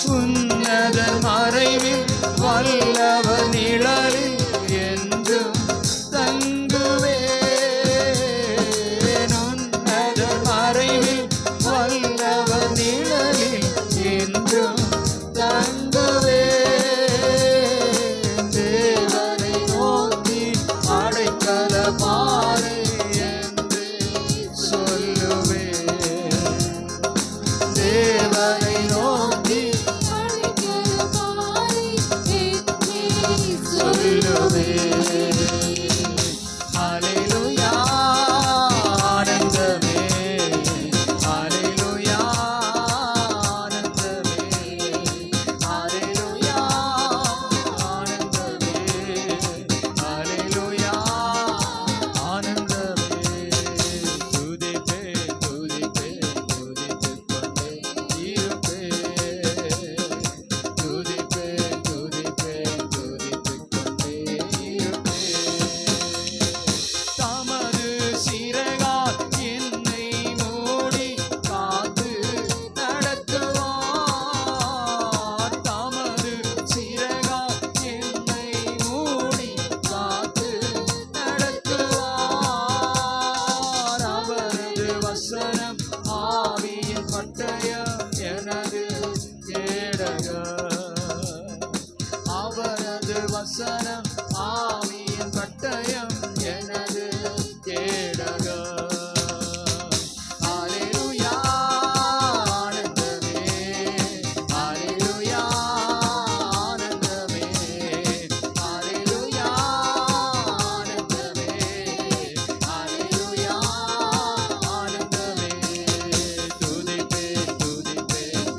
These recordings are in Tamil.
உன்னதன் மறைவில் வல்லவர் நிழலில் என்றும் தங்குவேன். உன்னதன் மறைவில் வல்லவர் நிழலில் என்றும் தங்குவேன். தேவனை நோக்கி அடைக்கல பாறை என்று சொல்லுவேன். தேவனை நோக்கி ஹல்லேலூயா ஆனந்தமே, ஹல்லேலூயா ஆனந்தமே, ஹல்லேலூயா ஆனந்தமே, ஹல்லேலூயா ஆனந்தமே. துதிப்பேன் துதிப்பேன் துதித்துக் கொண்டே இருப்பேன். துதிப்பேன் துதிப்பேன் துதித்துக் கொண்டே இருப்பேன். தமது சிறகால் என்னை மூடி காத்து நடத்துவார். தமது சிறகால் என்னை மூடி காத்து நடத்துவார். அவரது வசனம் ஆவியின் பட்டயம் எனது கேடகம். அவரது வசனம் ஆவியின் பட்டயம் எனது கேடகம். ஹல்லேலூயா ஆனந்தமே, ஹல்லேலூயா ஆனந்தமே, ஹல்லேலூயா ஆனந்தமே, ஹல்லேலூயா ஆனந்தமே. துதிப்பேன் துதிப்பேன்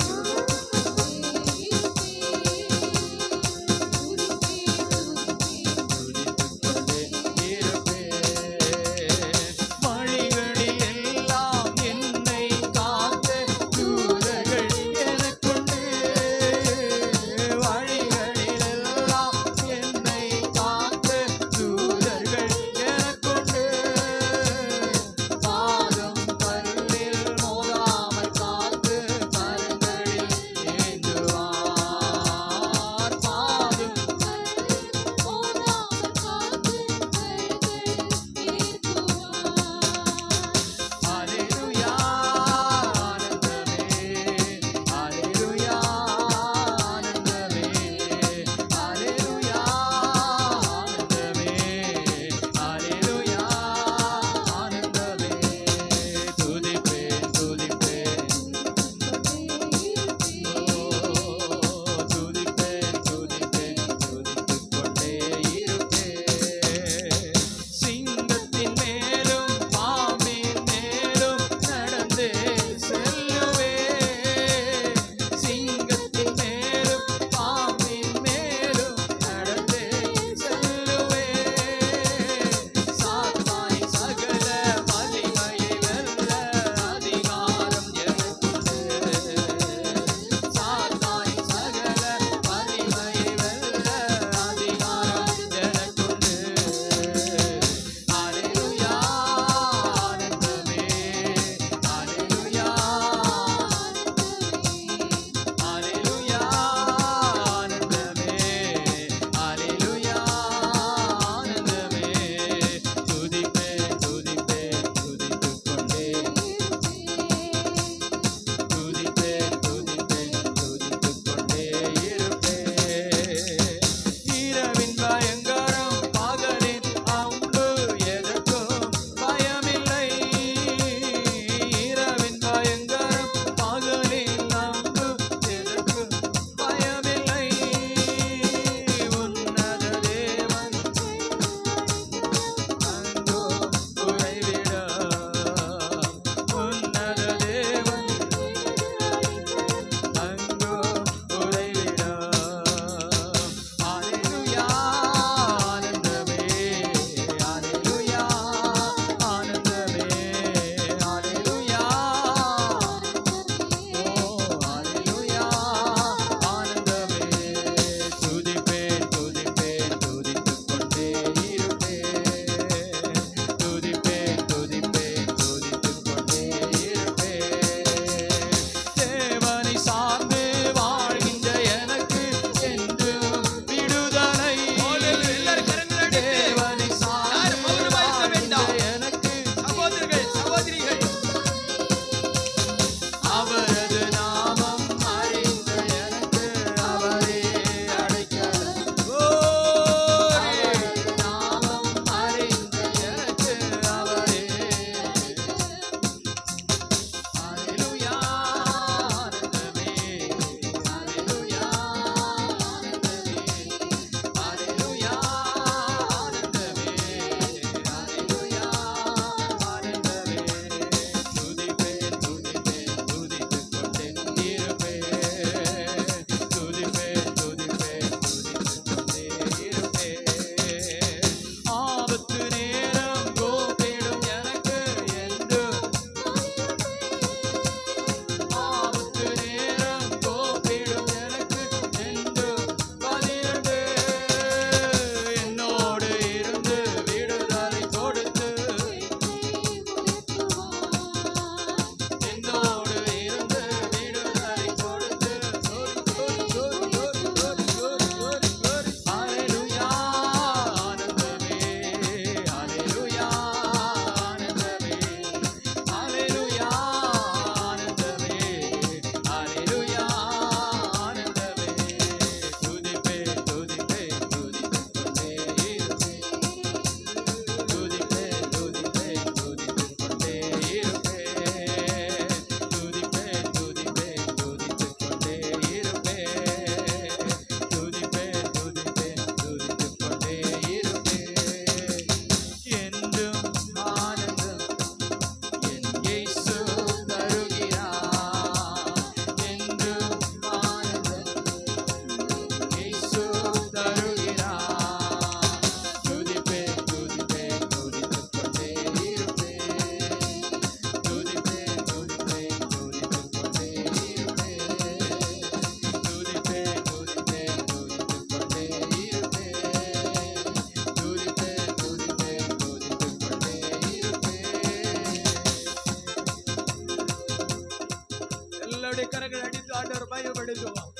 நல்ல கரங்கள் அடித்து ஆண்டவர் பயப்படுத்துவார்.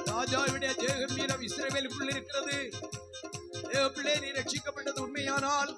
ராஜாவுடைய தேகம் வீரம் இஸ்ரவேலுக்குள் இருக்கிறது. தேவ பிள்ளை, நீ ரட்சிக்கப்பட்டது உண்மையானால்